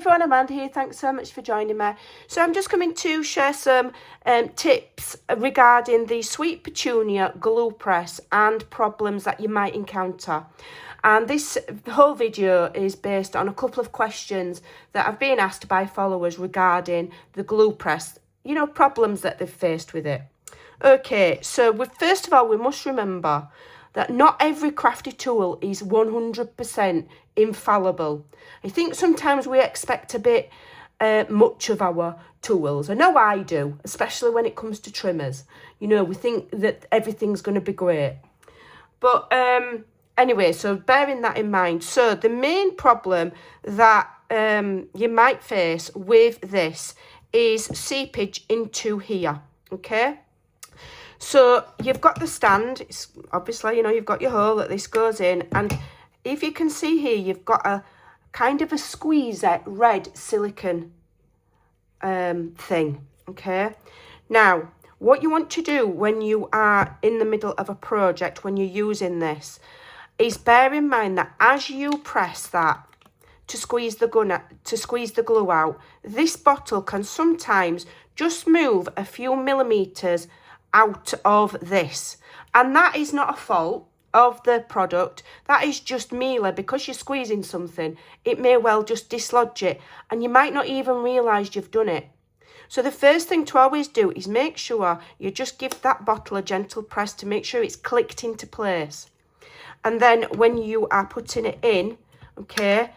everyone, Amanda here. Thanks so much for joining me. So I'm just coming to share some tips regarding the Sweet Petunia glue press and problems that you might encounter. And this whole video is based on a couple of questions that have been asked by followers regarding the glue press, you know, problems that they've faced with it. Okay, so first of all, we must remember that not every crafty tool is 100% infallible. I think sometimes we expect a bit much of our tools. I know I do, especially when it comes to trimmers. You know, we think that everything's going to be great. But anyway, so bearing that in mind. So the main problem that you might face with this is seepage into here, okay? So you've got the stand, it's obviously, you know, you've got your hole that this goes in, and if you can see here, you've got a kind of a squeezer red silicone thing, okay? Now, what you want to do when you are in the middle of a project, when you're using this, is bear in mind that as you press that to squeeze the glue out, this bottle can sometimes just move a few millimeters out of this, and that is not a fault of the product. That is just merely because you're squeezing something, it may well just dislodge it, and you might not even realize you've done it. So the first thing to always do is make sure you just give that bottle a gentle press to make sure it's clicked into place. And then when you are putting it in, okay,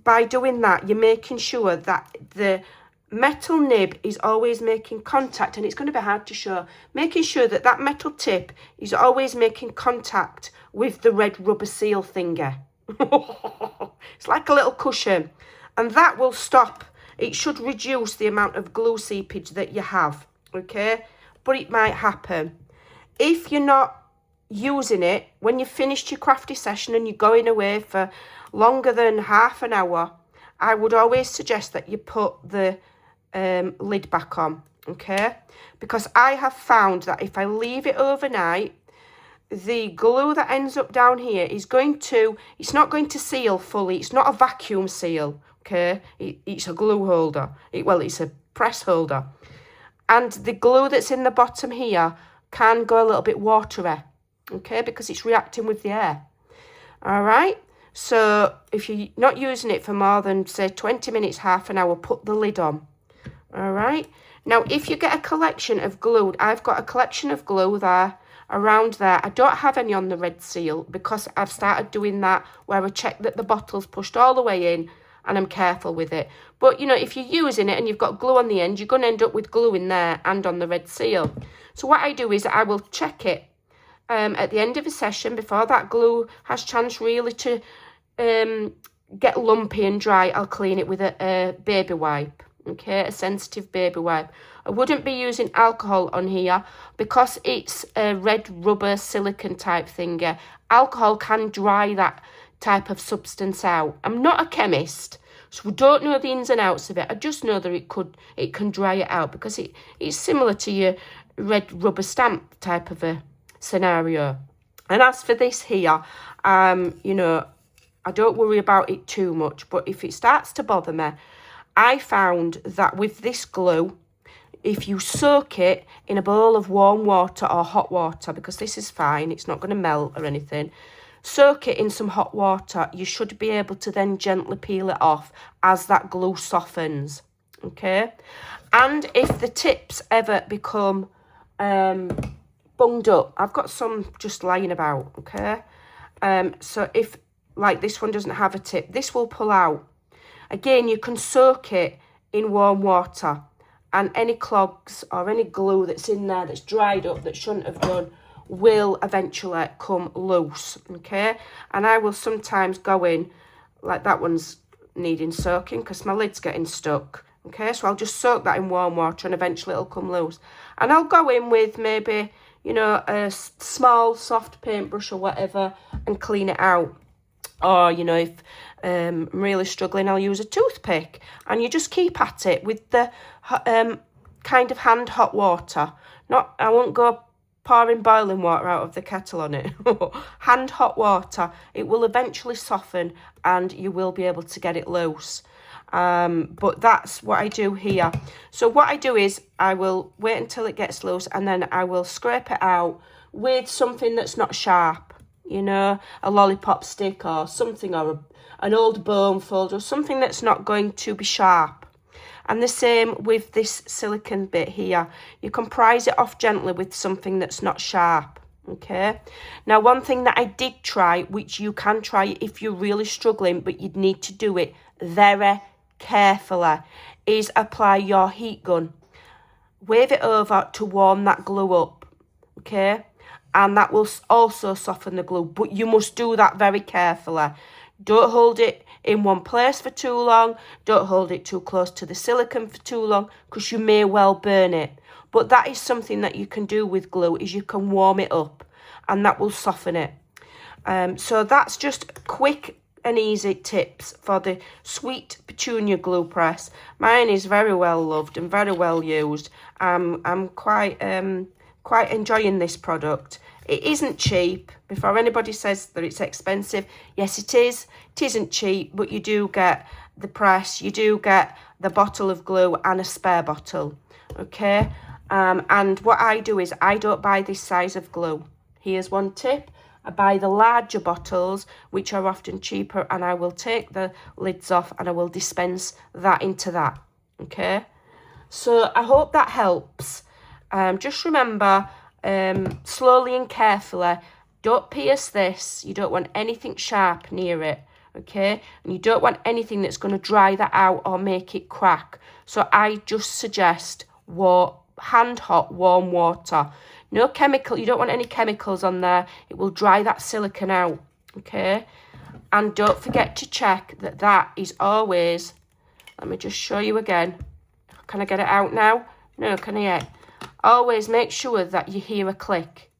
by doing that, you're making sure that the metal nib is always making contact, and it's going to be hard to show, making sure that that metal tip is always making contact with the red rubber seal thingy. It's like a little cushion, and that will stop, it should reduce the amount of glue seepage that you have, okay? But it might happen. If you're not using it, when you've finished your crafty session and you're going away for longer than half an hour, I would always suggest that you put the lid back on, okay? Because I have found that if I leave it overnight, the glue that ends up down here is it's not going to seal fully. It's not a vacuum seal, okay? It's a glue holder. It's a press holder. And the glue that's in the bottom here can go a little bit watery, okay? Because it's reacting with the air, all right? So if you're not using it for more than, say, 20 minutes, half an hour, put the lid on. All right. Now, if you get a collection of glue, I've got a collection of glue there, around there. I don't have any on the red seal because I've started doing that where I check that the bottle's pushed all the way in and I'm careful with it. But, you know, if you're using it and you've got glue on the end, you're going to end up with glue in there and on the red seal. So what I do is I will check it at the end of a session before that glue has chance really to get lumpy and dry. I'll clean it with a baby wipe. Okay, a sensitive baby wipe. I wouldn't be using alcohol on here because it's a red rubber silicone type thing. Alcohol can dry that type of substance out. I'm not a chemist, so I don't know the ins and outs of it. I just know that it can dry it out because it's similar to your red rubber stamp type of a scenario. And as for this here, you know, I don't worry about it too much, but if it starts to bother me, I found that with this glue, if you soak it in a bowl of warm water or hot water, because this is fine, it's not going to melt or anything, soak it in some hot water, you should be able to then gently peel it off as that glue softens, okay? And if the tips ever become bunged up, I've got some just lying about, okay? So if, like this one doesn't have a tip, this will pull out. Again, you can soak it in warm water, and any clogs or any glue that's in there that's dried up that shouldn't have done will eventually come loose, okay? And I will sometimes go in, like that one's needing soaking because my lid's getting stuck, okay? So I'll just soak that in warm water and eventually it'll come loose. And I'll go in with maybe, you know, a small soft paintbrush or whatever and clean it out. Or, you know, if I'm really struggling, I'll use a toothpick. And you just keep at it with the kind of hand hot water. I won't go pouring boiling water out of the kettle on it. Hand hot water. It will eventually soften and you will be able to get it loose. But that's what I do here. So what I do is I will wait until it gets loose, and then I will scrape it out with something that's not sharp, you know, a lollipop stick or something, or an old bone folder, or something that's not going to be sharp. And the same with this silicone bit here. You can prise it off gently with something that's not sharp, okay? Now, one thing that I did try, which you can try if you're really struggling, but you'd need to do it very carefully, is apply your heat gun. Wave it over to warm that glue up, okay? And that will also soften the glue, but you must do that very carefully. Don't hold it in one place for too long. Don't hold it too close to the silicone for too long, because you may well burn it. But that is something that you can do with glue, is you can warm it up, and that will soften it. So that's just quick and easy tips for the Sweet Petunia glue press. Mine is very well loved and very well used. I'm quite enjoying this product. It isn't cheap. Before anybody says that it's expensive, yes, it is. It isn't cheap, but you do get the press, you do get the bottle of glue and a spare bottle, okay? And what I do is I don't buy this size of glue. Here's one tip. I buy the larger bottles, which are often cheaper, and I will take the lids off and I will dispense that into that, okay? So I hope that helps. Just remember, slowly and carefully, don't pierce this. You don't want anything sharp near it, okay? And you don't want anything that's going to dry that out or make it crack. So I just suggest hand hot warm water. No chemical. You don't want any chemicals on there. It will dry that silicone out, okay? And don't forget to check that that is always, let me just show you again. Can I get it out now? No, can I yet? Always make sure that you hear a click.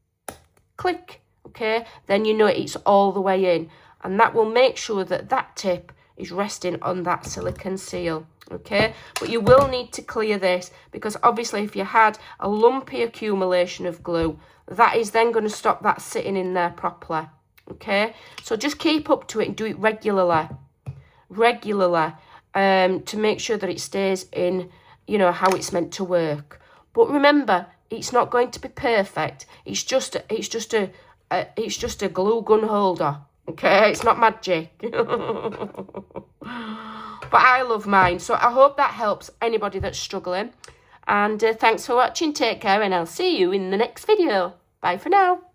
Click, okay? Then you know it's all the way in. And that will make sure that that tip is resting on that silicone seal, okay? But you will need to clear this, because obviously if you had a lumpy accumulation of glue, that is then going to stop that sitting in there properly, okay? So just keep up to it and do it regularly, to make sure that it stays in, you know, how it's meant to work. But remember, it's not going to be perfect. It's just a glue gun holder. Okay, it's not magic. But I love mine. So I hope that helps anybody that's struggling. And thanks for watching. Take care, and I'll see you in the next video. Bye for now.